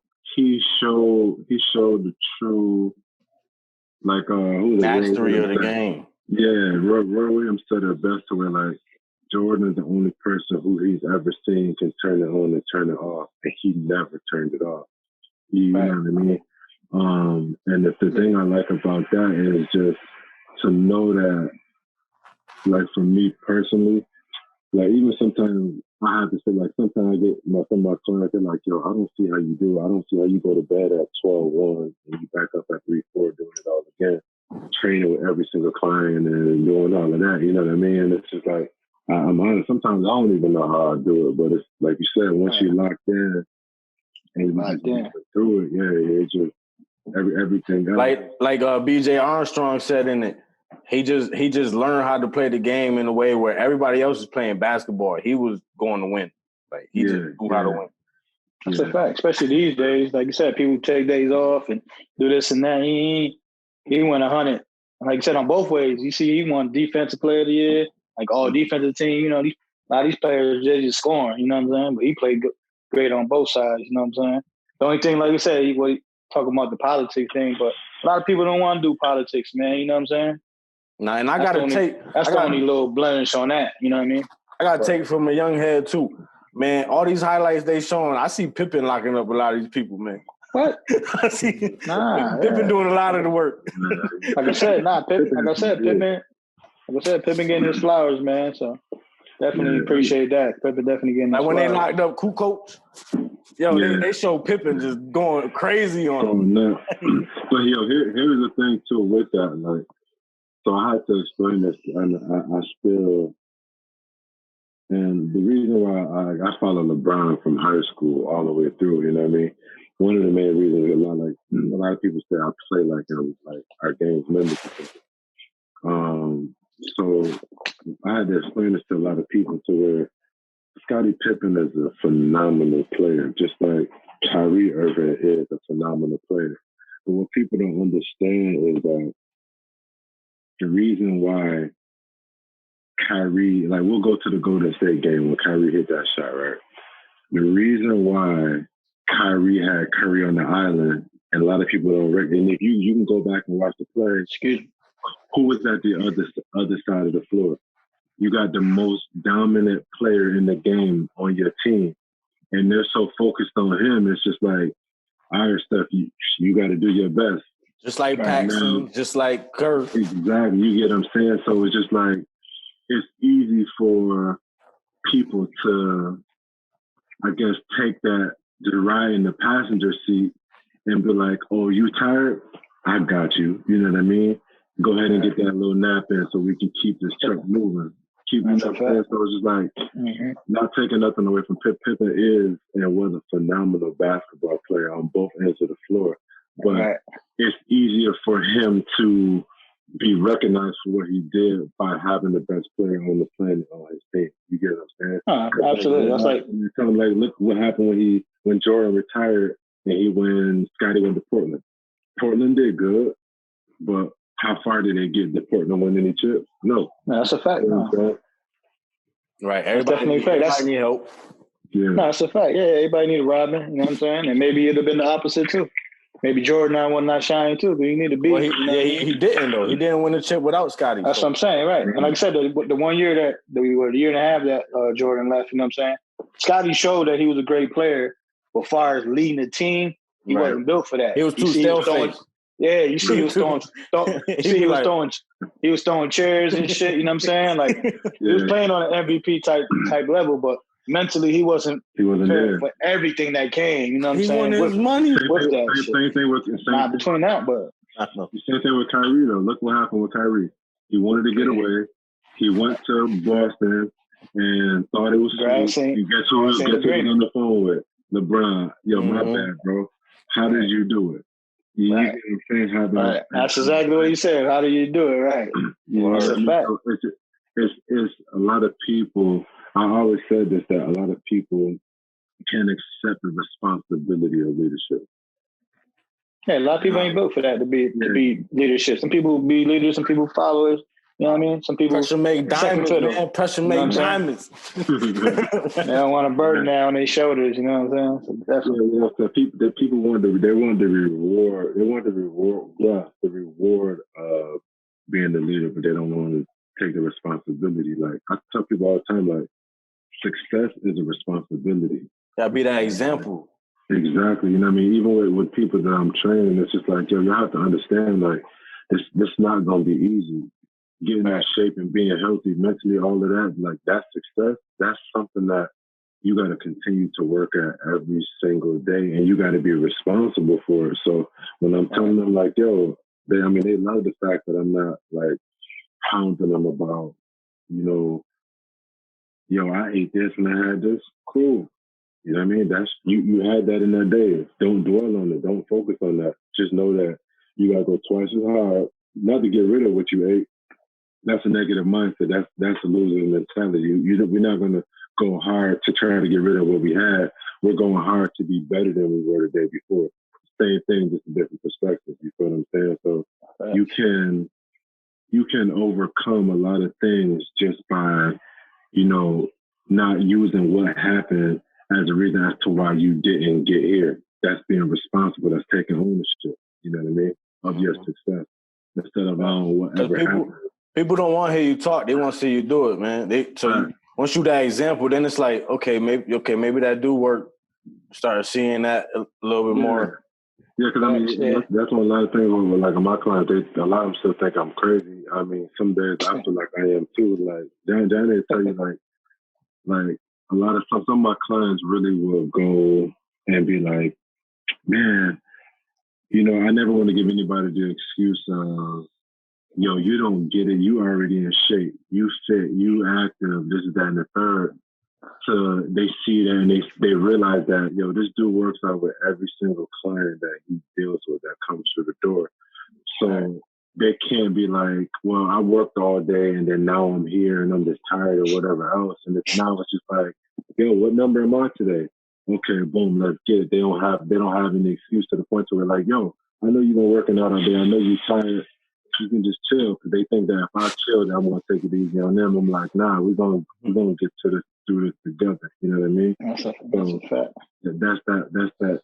showed the true, like, mastery of the game. Yeah, Roy Williams said it best to where, like, Jordan is the only person who he's ever seen can turn it on and turn it off, and he never turned it off. You know what I mean? And the thing I like about that is just to know that, like, for me personally, like, even sometimes I have to say, like, sometimes I get some of my clients, they're like, yo, I don't see how you do it. I don't see how you go to bed at 12:01 and you back up at 3:04 doing it all again, training with every single client and doing all of that. You know what I mean? It's just like, I'm honest, sometimes I don't even know how I do it, but it's like you said, once you locked in and you just through it, it's just everything. Like BJ Armstrong said in it, he just learned how to play the game in a way where everybody else is playing basketball. He was going to win. Like, he just knew how to win. That's a fact, especially these days. Like you said, people take days off and do this and that. He went 100. Like you said, on both ways. You see, he won Defensive Player of the Year, like all defensive team. A lot of these players, they're just scoring. You know what I'm saying? But he played great on both sides. You know what I'm saying? The only thing, like you said, he talking about the politics thing, but a lot of people don't want to do politics, man. You know what I'm saying? Nah, and that's the only little blemish on that. You know what I mean? I got to take from a young head too, man. All these highlights they showing, I see Pippen locking up a lot of these people, man. What? I see Pippen doing a lot of the work. Like I said, Pippen. Like I said, Pippen getting his flowers, man. So definitely appreciate that. Pippen definitely getting his flowers. When they locked up Kukoc, they show Pippen just going crazy on him. No. But here's the thing too with that, like. So I had to explain this, and I still And the reason why I follow LeBron from high school all the way through, you know what I mean? One of the main reasons a lot of people say I play like him, like our games mimic each other. So I had to explain this to a lot of people to where Scottie Pippen is a phenomenal player, just like Kyrie Irving is a phenomenal player. But what people don't understand is that the reason why Kyrie, like we'll go to the Golden State game when Kyrie hit that shot, right? The reason why Kyrie had Curry on the island, and a lot of people don't recognize, and if you can go back and watch the play, who was at the other side of the floor? You got the most dominant player in the game on your team, and they're so focused on him. It's just like, all right, Steph, you got to do your best. Just like Paxson, just like Kerr. Exactly. You get what I'm saying? So it's just like, it's easy for people to, I guess, take that to ride in the passenger seat and be like, oh, you tired? I got you. You know what I mean? Go ahead and get that little nap in so we can keep this truck moving. So it's just like, not taking nothing away from Pippen is and was a phenomenal basketball player on both ends of the floor. But it's easier for him to be recognized for what he did by having the best player on the planet on his team. You get what I'm saying? Absolutely. That's like, you tell him, like, look what happened when Jordan retired and Scottie went to Portland. Portland did good, but how far did they get? Did Portland win any chips? No. That's a fact. Right. Everybody need help. Yeah. No, that's a fact. Yeah, everybody need a Robin. You know what I'm saying? And maybe it'd have been the opposite too. Maybe Jordan was not shining too, but you need to be. Well, he didn't though. He didn't win the chip without Scottie. That's what I'm saying, right? And like I said, the 1 year that we were, the year and a half that Jordan left, you know what I'm saying? Scottie showed that he was a great player, but as far as leading the team, he wasn't built for that. He was too stale-faced. Yeah, you see, he was throwing chairs and shit. You know what I'm saying? Like he was playing on an MVP type level, but mentally he wasn't prepared for everything that came. You know what I'm saying? He wanted his money. Same thing with between that, but same thing with Kyrie though. Look what happened with Kyrie. He wanted to get away. He went to Boston and thought it was sweet. You guess who was on the phone with? LeBron. Yo, my bad, bro. How did you do it? You get what I'm saying? That's exactly what you said. How do you do it? Right. That's a fact. It's a lot of people. I always said this, that a lot of people can't accept the responsibility of leadership. Yeah, a lot of people ain't built for that to be leadership. Some people be leaders, some people followers. You know what I mean? Some people pressure make diamonds, man. Pressure make diamonds. They don't want to burden down their shoulders. You know what I'm saying? So definitely. So people want the reward. They want the reward of being the leader, but they don't want to take the responsibility. Like I tell people all the time, like success is a responsibility. Gotta be that example. Exactly. You know what I mean? Even with people that I'm training, it's just like, yo, you have to understand, like, it's not going to be easy. Getting that shape and being healthy mentally, all of that, like, that's success. That's something that you got to continue to work at every single day, and you got to be responsible for it. So when I'm telling them, like, yo, they love the fact that I'm not, like, hounding them about, you know, yo, I ate this and I had this. Cool. You know what I mean? That's you had that in that day. Don't dwell on it. Don't focus on that. Just know that you gotta go twice as hard, not to get rid of what you ate. That's a negative mindset. That's a losing mentality. We're not gonna go hard to try to get rid of what we had. We're going hard to be better than we were the day before. Same thing, just a different perspective. You feel what I'm saying? So you can overcome a lot of things just by, you know, not using what happened as a reason as to why you didn't get here. That's being responsible. That's taking ownership, you know what I mean, of your success. Instead of whatever happened. People don't want to hear you talk. They want to see you do it, man. Once you that example, then it's like, maybe that do work. Start seeing that a little bit more. Yeah, because that's what a lot of things with, like, my clients, a lot of them still think I'm crazy. I mean, some days I feel like I am too. Like, down they tell you, like a lot of stuff, some of my clients really will go and be like, man, you know, I never want to give anybody the excuse of, yo, you don't get it. You already in shape. You fit. You active. This, that, and the third. So they see that and they realize that, yo, this dude works out with every single client that he deals with that comes through the door. So they can't be like, well, I worked all day and then now I'm here and I'm just tired or whatever else. And now it's just like, yo, what number am I today? Okay, boom, let's get it. They don't have any excuse to the point where like, yo, I know you've been working out all day. I know you're tired. You can just chill, because they think that if I chill, then I'm gonna take it easy on them. I'm like, nah, we're gonna get through this together. You know what I mean? That's a fact. That's that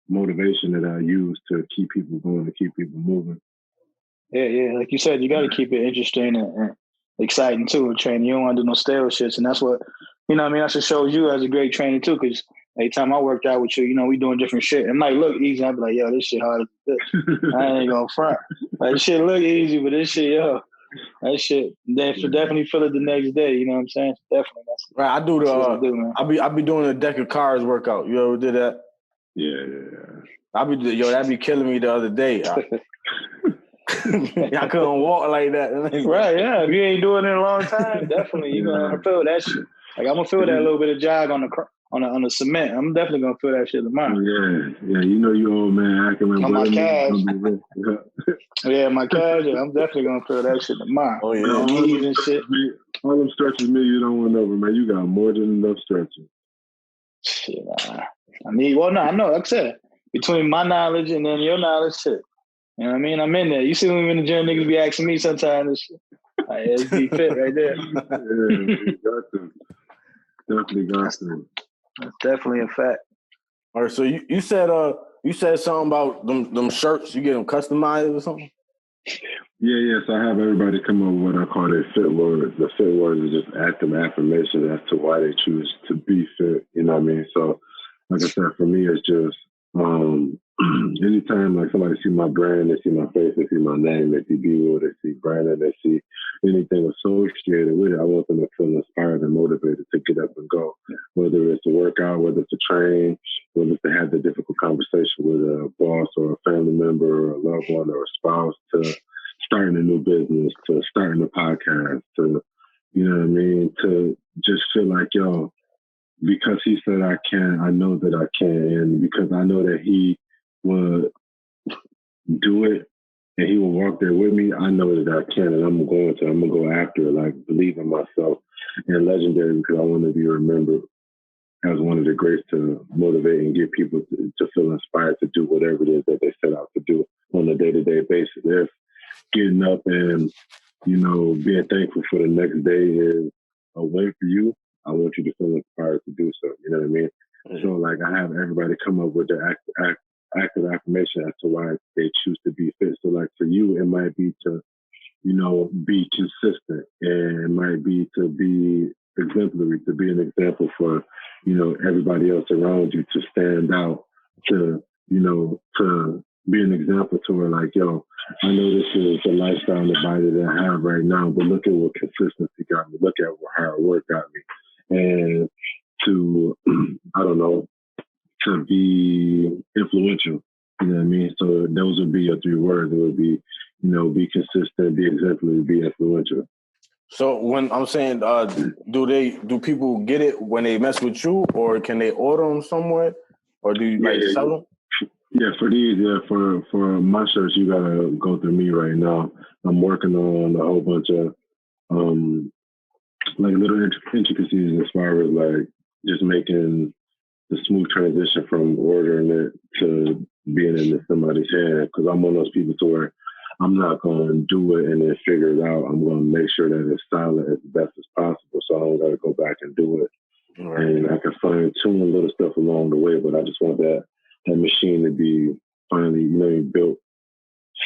motivation that I use to keep people going, to keep people moving. Yeah. Like you said, you got to keep it interesting and exciting too with training. You don't want to do no stale shits, and that's what, you know what I mean? That's what shows you as a great trainer too, because every time I worked out with you, you know, we doing different shit. It might look easy. I'd be like, yo, this shit hard as this. I ain't gonna front. Like, this shit look easy, but this shit, yo, that shit, definitely feel it the next day. You know what I'm saying? Definitely. Right. I do I be doing a deck of cards workout. You ever did that? Yeah. That be killing me the other day. I couldn't walk like that. Right, yeah. If you ain't doing it in a long time, definitely you're gonna feel that shit. Like, I'm gonna feel that little bit of jog on the cement. I'm definitely gonna feel that shit tomorrow. Yeah. You know, you old man acting like on my calves. Yeah, my calves. Yeah, I'm definitely gonna feel that shit tomorrow. Oh yeah, knees and shit. All them stretches, you don't want over, man. You got more than enough stretches. Shit, I know. Like I said, between my knowledge and then your knowledge, shit. You know what I mean? I'm in there. You see when we in the gym, niggas be asking me sometimes and shit. It's be fit right there. Yeah, you got to. Definitely got to. That's definitely a fact. All right, so you said something about them shirts. You get them customized or something? Yeah. So I have everybody come up with what I call their fit words. The fit words are just active affirmation as to why they choose to be fit. You know what I mean? So, like I said, for me, it's just anytime like somebody see my brand, they see my face, they see my name, they see BWill, they see Brandon, they see anything associated with it, I want them to feel inspired and motivated to get up and go. Whether it's to work out, whether it's to train, whether it's to have the difficult conversation with a boss or a family member or a loved one or a spouse, to starting a new business, to starting a podcast, to, you know what I mean, to just feel like, yo, because he said I can, I know that I can. And because I know that he would do it and he will walk there with me, I know that I can, and I'm going to go after it, like believe in myself. And legendary, because I want to be remembered as one of the greats to motivate and get people to feel inspired to do whatever it is that they set out to do on a day-to-day basis. If getting up and, you know, being thankful for the next day is a win for you, I want you to feel inspired to do so. You know what I mean? Mm-hmm. So, like, I have everybody come up with the active affirmation as to why they choose to be fit. So, like, for you, it might be to, you know, be consistent, and it might be to be exemplary, to be an example for, you know, everybody else around you, to stand out, to, you know, to be an example to her, like, yo, I know this is the lifestyle and the body that I have right now, but look at what consistency got me. Look at what hard work got me. And to, I don't know, to be influential. You know what I mean? So those would be your 3 words. It would be, you know, be consistent, be exemplary, be influential. So when I'm saying, do people get it when they mess with you, or can they order them somewhere, or do you sell them? Yeah, for these, for my shirts, you gotta go through me right now. I'm working on a whole bunch of like little intricacies as far as like just making the smooth transition from ordering it to being in somebody's hand. Because I'm one of those people to where I'm not going to do it and then figure it out. I'm going to make sure that it's solid as best as possible, so I don't got to go back and do it. Right. And I can fine tune a little stuff along the way, but I just want that machine to be finally, you know, built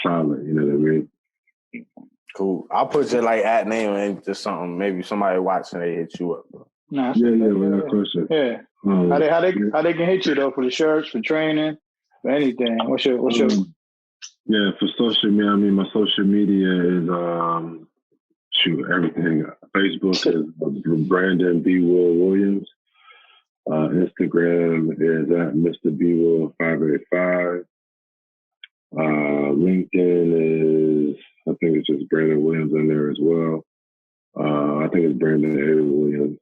solid. You know what I mean? Cool. I'll put your like at name and just something. Maybe somebody watching, they hit you up. Bro. Nah, without question. Yeah. How they can hit you though, for the shirts, for training, for anything? What's your Yeah, for social media, I mean, my social media is everything. Facebook is Brandon BWill Williams. Instagram is at Mr. BWill 585. LinkedIn is I think it's just Brandon Williams in there as well. I think it's Brandon A. Williams.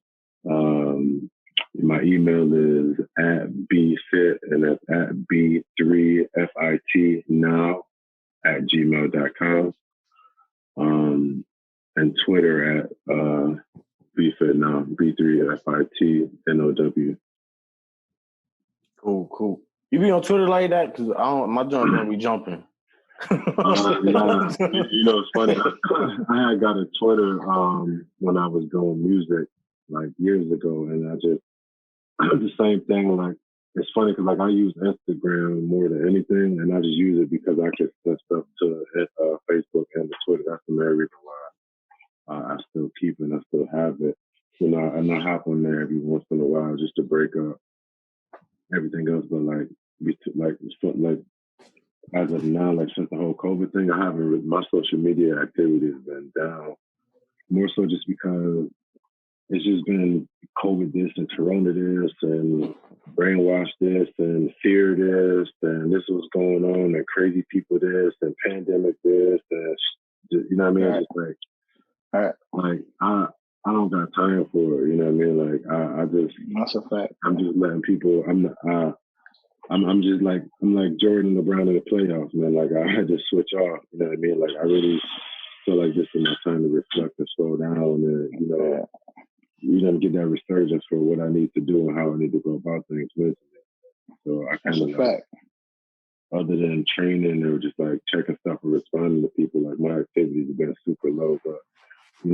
My email is @bfit, and that's @b3fit now @gmail.com. And Twitter @bfitnow, B3FITNOW. Cool. You be on Twitter like that? Cause my joint don't be jumping. Nah, it's funny. I had got a Twitter when I was doing music like years ago, and I just the same thing. Like it's funny because like I use Instagram more than anything, and I just use it because I can send stuff to Facebook and the Twitter. That's the main reason why I still keep it. I still have it. And I hop on there every once in a while just to break up everything else. But like as of now, like since the whole COVID thing, I haven't. My social media activity has been down. More so just because it's just been COVID this and Corona this and brainwash this and fear this and this was going on and crazy people this and pandemic this and you know what I mean? Right. Just like I don't got time for it. You know what I mean? Like I just that's a fact. I'm just letting people. I'm like Jordan LeBron in the playoffs, man. Like I had to switch off. You know what I mean? Like I really feel like this is my time to reflect and slow down and get that resurgence for what I need to do and how I need to go about things mentally. So I kind of like, other than training or just like checking stuff and responding to people, like my activities have been super low. But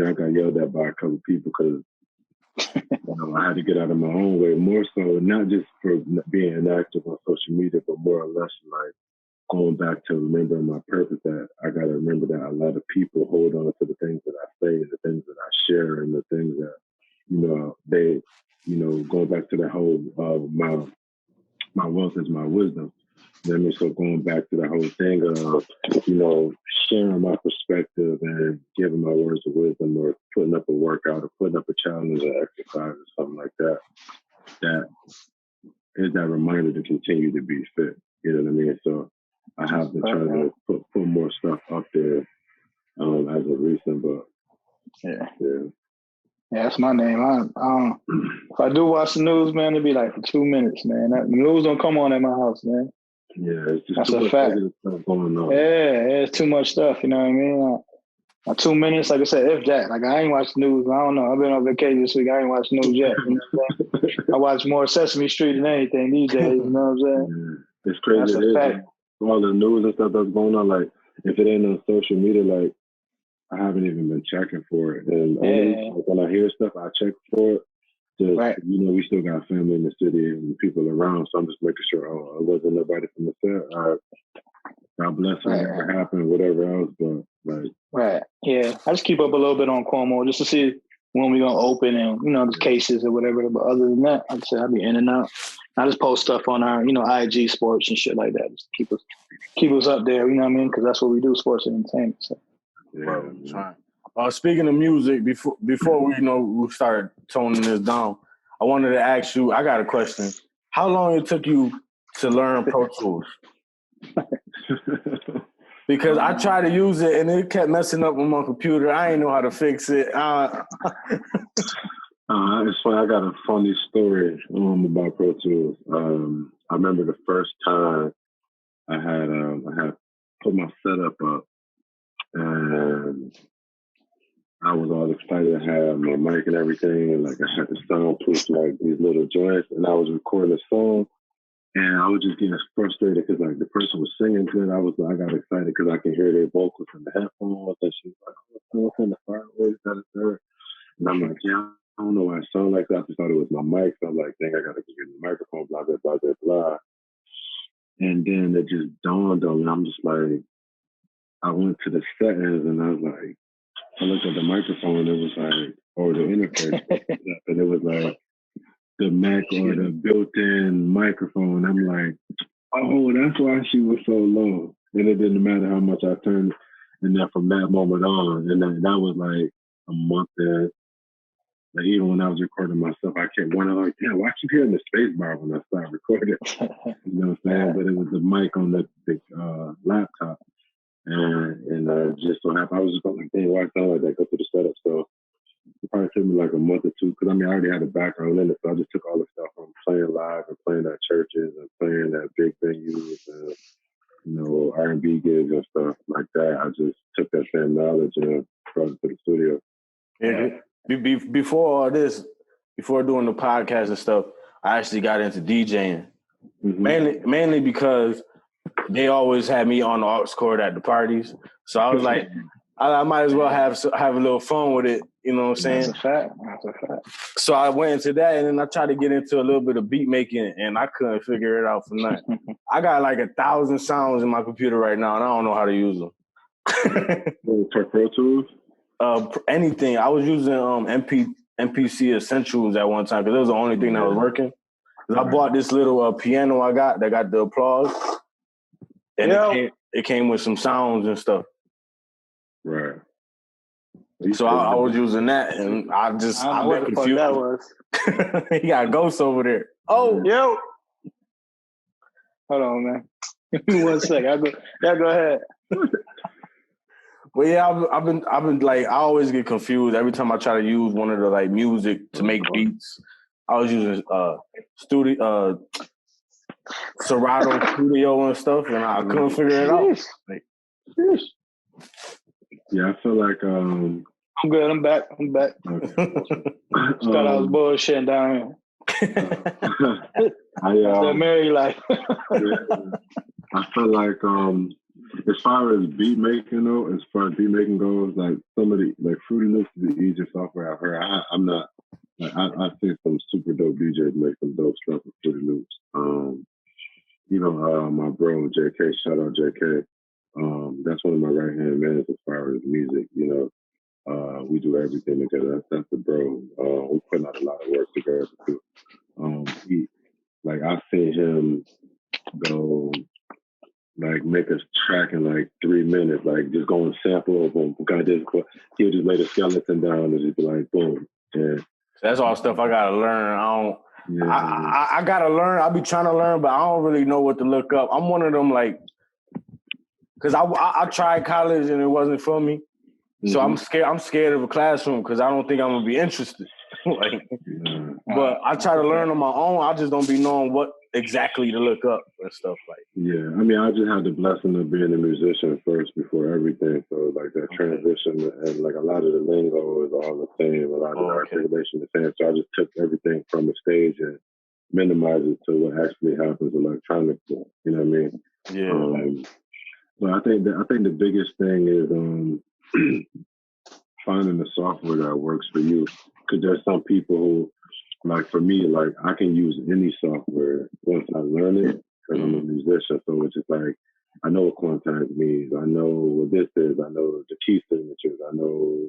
I got yelled at by a couple people because I had to get out of my own way, more so not just for being inactive on social media, but more or less like going back to remembering my purpose. That I got to remember that a lot of people hold on to the things that I say, the things that I share, and the things that they going back to the whole my wealth is my wisdom. So going back to the whole thing of sharing my perspective and giving my words of wisdom, or putting up a workout, or putting up a challenge, or exercise, or something like that. That is that reminder to continue to be fit. You know what I mean? So I have been trying to put more stuff up there as of recent, but yeah, that's my name. If I do watch the news, man, it'd be like for 2 minutes, man. The news don't come on at my house, man. Yeah, it's just that's too a much fact. Stuff going on. Yeah, it's too much stuff. You know what I mean? My 2 minutes, like I said, if that. Like I ain't watched news. I don't know. I've been on vacation this week. I ain't watched news yet. You know what I'm saying? I watch more Sesame Street than anything these days. You know what I'm saying? Yeah. It's crazy. That's a fact. All the news and stuff that's going on. Like if it ain't on social media, like I haven't even been checking for it. And only when I hear stuff, I check for it. Just, we still got family in the city and people around, so I'm just making sure, it wasn't nobody from the set. All right. God bless whatever happened, whatever else, but like. Right. Yeah. I just keep up a little bit on Cuomo just to see when we're going to open and, the cases or whatever. But other than that, like I said, I'll be in and out. I just post stuff on our, IG sports and shit like that. Just keep us up there, you know what I mean? Because that's what we do, sports and entertainment. So. Yeah. Speaking of music, before we start toning this down, I wanted to ask you. I got a question. How long it took you to learn Pro Tools? Because I tried to use it and it kept messing up on my computer. I didn't know how to fix it. It's funny. I got a funny story about Pro Tools. I remember the first time I had put my setup up, and I was all excited to have my mic and everything, and like I had the soundproof like these little joints, and I was recording a song, and I was just getting frustrated because like the person was singing good. I got excited because I could hear their vocals in the headphones, and she was like, "What's in the fireworks?" And I'm like, "Yeah, I don't know why I sound like that." I just thought it was my mic, so I'm like, "Dang, I gotta get the microphone." Blah blah blah blah blah. And then it just dawned on me. I'm just like, I went to the settings, and I was like. I looked at the microphone and it was like, or the interface, and it was like the Mac or the built-in microphone. I'm like, oh, that's why she was so low. And it didn't matter how much I turned. And then from that moment on, and then that was like a month in. Like even when I was recording myself, I kept wondering, like, damn, why I keep hearing the space bar when I start recording? You know what I'm saying? But it was the mic on the laptop. And just so happened, I was just going like, dang, why it sound like that? Go through the setup. So it probably took me like a month or two, because I mean, I already had a background in it, so I just took all the stuff from playing live and playing at churches and playing at big venues and, you know, R&B gigs and stuff like that. I just took that same knowledge and brought it to the studio. Yeah. Before all this, before doing the podcast and stuff, I actually got into DJing. Mm-hmm. Mainly because they always had me on the aux cord at the parties. So I was like, I might as well have a little fun with it. You know what I'm saying? That's a fact. So I went into that, and then I tried to get into a little bit of beat making, and I couldn't figure it out for nothing. I got like 1,000 sounds in my computer right now, and I don't know how to use them. For Pro Tools? Anything. I was using MPC Essentials at one time because it was the only thing that was working. I bought this little piano I got that got the applause, and it came with some sounds and stuff. Right. So I was using that, and I've been confused. That was. He got ghosts over there. Oh, yo. Hold on, man. Give me 1 second. Go ahead. Well, yeah, I've been like, I always get confused every time I try to use one of the like music to make beats. I was using Serato Studio and stuff, and I couldn't figure it out. Like, yeah, I feel like I'm good. I'm back. Okay. Thought I was bullshitting down here. I married life. I feel like as far as beat making goes, like some of the like Fruity Loops is the easiest software I've heard. I'm not. I've seen some super dope DJs make some dope stuff with Fruity Loops. My bro JK, shout out JK. That's one of my right hand men as far as music. We do everything together. That's the bro. We put out a lot of work together too. I've seen him go like make a track in like 3 minutes, like just go and sample boom. He'll just lay the skeleton down and just be like boom. Yeah. That's all stuff I gotta learn. I gotta learn. I be trying to learn, but I don't really know what to look up. I'm one of them like, cause I tried college and it wasn't for me. So I'm scared of a classroom because I don't think I'm gonna be interested. But I try to learn on my own. I just don't be knowing what exactly to look up and stuff like. Yeah, I mean, I just had the blessing of being a musician first before everything. So like that transition and like a lot of the lingo is all the same. A lot of the articulation is the same. So I just took everything from the stage and minimized it to what actually happens electronically. You know what I mean? Yeah. So I think the biggest thing is finding the software that works for you. Because there's some people who, like for me, like I can use any software once I learn it because I'm a musician. So it's just like, I know what quantize means. I know what this is. I know the key signatures. I know,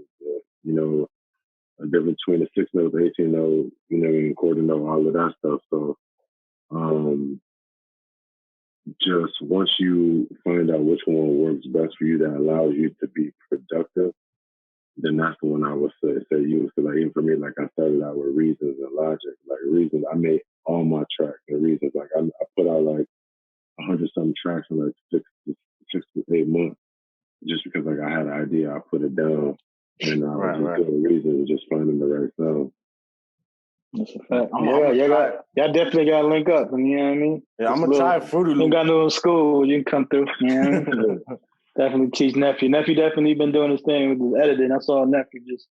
the difference between the 6 notes, 18 notes, quarter note, all of that stuff. So just once you find out which one works best for you that allows you to be productive, then that's the one I would say use. Because like even for me, like I started out with Reasons and Logic. Like Reasons, I made all my tracks and Reasons. Like I put out like 100-something tracks in like 6 to 8 months, just because like I had an idea, I put it down, and I was just doing Reasons and just finding the right sound. That's a fact. Y'all definitely got to link up. You know what I mean? Yeah, I'm gonna try Fruity Loops. You got no school, you can come through. You know what I mean? Definitely teach Nephew. Nephew definitely been doing his thing with his editing. I saw Nephew just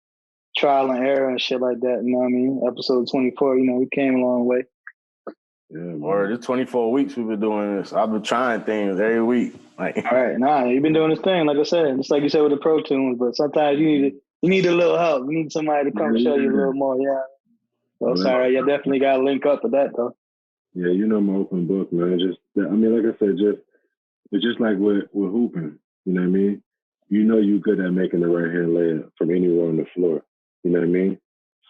trial and error and shit like that. You know what I mean? Episode 24, we came a long way. Yeah, or it's 24 weeks we've been doing this. I've been trying things every week. Like, all right, you've been doing this thing, like I said, just like you said with the Pro Tunes, but sometimes you need a little help. You need somebody to come show you a little more, yeah. So sorry, you definitely got to link up with that, though. Yeah, I'm an open book, man. Like I said, it's just like with hooping. You know what I mean? You're good at making the right hand layup from anywhere on the floor. You know what I mean?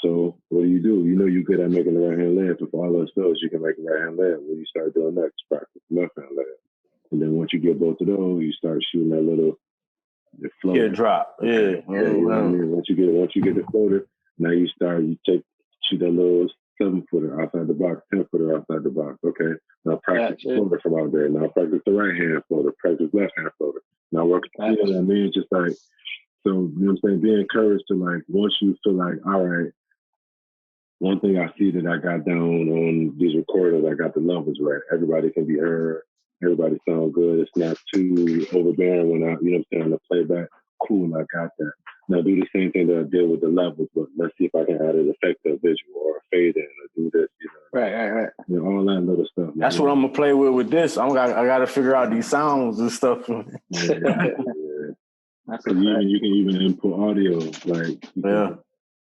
So what do? You're good at making the right hand layup. If all else fails, you can make a right hand layup. What do you start doing next? Practice left hand layup. And then once you get both of those, you start shooting that little floater. Yeah, drop. Yeah. You know what I mean? Once you get the floater, now you shoot that little 7-footer outside the box, 10-footer outside the box. Okay. Now practice the floater from out there. Now practice the right hand floater. Practice left hand floater. not working. You know what I mean? It's just like, so, you know what I'm saying? Be encouraged to like, once you feel like, all right, one thing I see that I got down on these recordings, I got the levels right. Everybody can be heard. Everybody sound good. It's not too overbearing when I, you know what I'm saying, on the playback. Cool, I got that. Now do the same thing that I did with the levels, but let's see if I can add an effective visual or a fade in or do this, you know. Right. You know, all that little stuff. That's what I'm gonna play with this. I got to figure out these sounds and stuff. Yeah. That's you can even input audio, like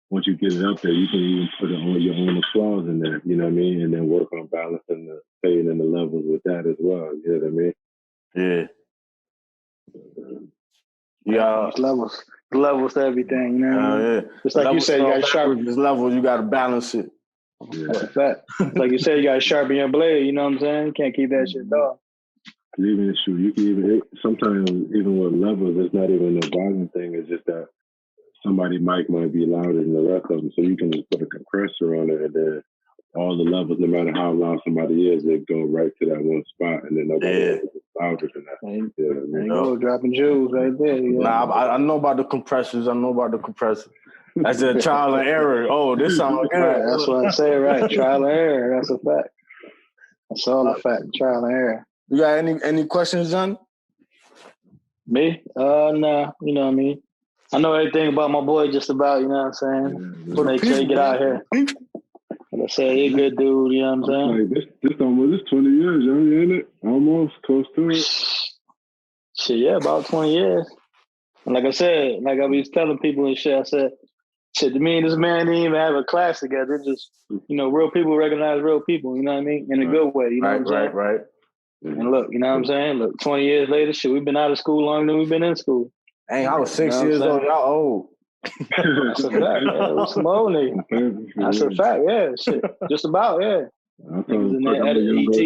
once you get it up there, you can even put it on your own applause in there. You know what I mean? And then work on balancing the fade and the levels with that as well. You know what I mean? Yeah. Levels to everything, you know? Yeah. Just like you said, you got to sharpen this level, you got to balance it. Yeah. That's a fact. Like you said, you got to sharpen your blade, you know what I'm saying? You can't keep that shit dull. Even you can even, sometimes even with levels, it's not even a volume thing, it's just that somebody's mic might be louder than the rest of them, so you can just put a compressor on it and then all the levels, no matter how loud somebody is, they go right to that one spot, and then nobody else is louder than that. There you go, dropping jewels right there. Yeah. Nah, I know about the compressors. That's a trial and error. Oh, this sounds good. Right, that's what I say, right? Trial and error. That's a fact. That's all a fact. Trial and error. You got any questions, John? Me? Nah. You know what I mean? I know everything about my boy, just about. You know what I'm saying? Just make sure you get out here. Like I said, he's a good dude. You know what I'm saying? Like this almost 20 years, young, ain't it? Almost close to it. Shit, yeah, about 20 years. And like I said, like I was telling people and shit, I said, shit, me and this man didn't even have a class together. It's just, you know, real people recognize real people, you know what I mean? In a good way, you know what I'm saying? Right. And look, you know what I'm saying? Look, 20 years later, shit, we've been out of school longer than we've been in school. Dang, I was 6 years old. Y'all old. That's a fact, yeah. What's some old nigga? That's a fact, yeah. Shit, just about, yeah. Niggas in there at ET.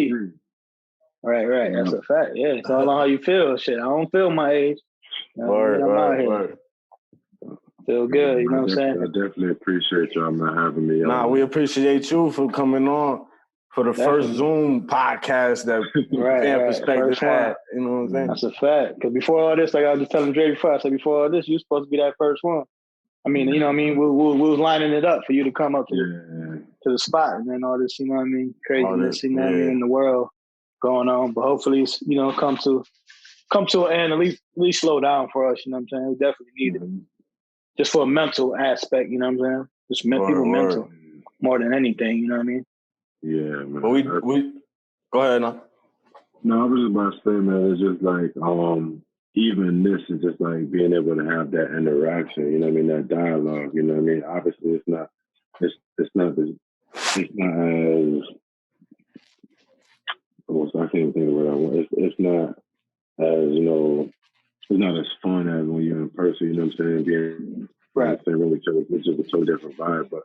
Right. That's a fact, yeah. It's all on how you feel. Shit, I don't feel my age. Word. Feel good, you know what I'm saying? I definitely appreciate y'all not having me on. Nah, we appreciate you for coming on for the first Zoom podcast that Perspective had. You know what I'm saying? That's a fact. Because before all this, like I was just telling Dre before, I said before all this, you were supposed to be that first one. I mean, you know what I mean? We was lining it up for you to come up to the spot, and then all this, you know what I mean? Craziness, you know what I mean, in the world going on. But hopefully, it's, you know, come to an end, at least slow down for us, you know what I'm saying? We definitely need it. Just for a mental aspect, you know what I'm saying? Just people mental more than anything, you know what I mean? Yeah, man. But we go ahead now. No, I was just about to say, man, it's just like even this is just like being able to have that interaction, you know what I mean, that dialogue, you know what I mean? Obviously it's not as I can't think of what I want. It's not as, you know, it's not as fun as when you're in person, you know what I'm saying? Being right, really, it's just a totally different vibe, but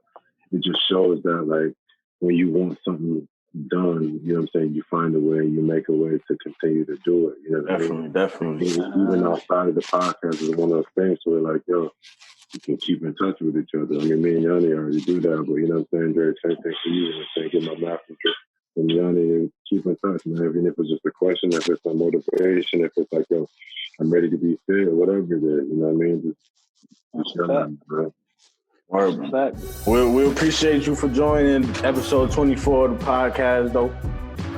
it just shows that like when you want something done, you know what I'm saying, you find a way, you make a way to continue to do it. You know what I mean? Definitely. Even outside of the podcast is one of those things where like, yo, you can keep in touch with each other. I mean, me and Yanni already do that, but you know what I'm saying, Dre, same thing for you. I'm saying, get my messenger from Yanni, keep in touch, man. Even if it's just a question, if it's a motivation, if it's like, yo, I'm ready to be fit or whatever it is, you know what I mean? Just them, bro. Word. We appreciate you for joining episode 24 of the podcast, though.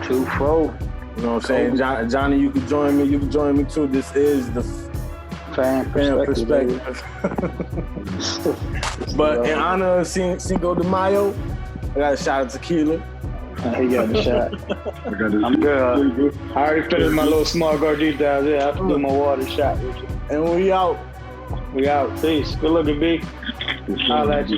24. You know what I'm saying? Johnny, you can join me. You can join me, too. This is the Pham Perspective. But in honor of Cinco de Mayo, I got a shot of tequila. He got a shot. I'm good. I already finished my little small gordita out there. I have to do my water shot with you. And we out. Peace. Good looking, B. Holla at you.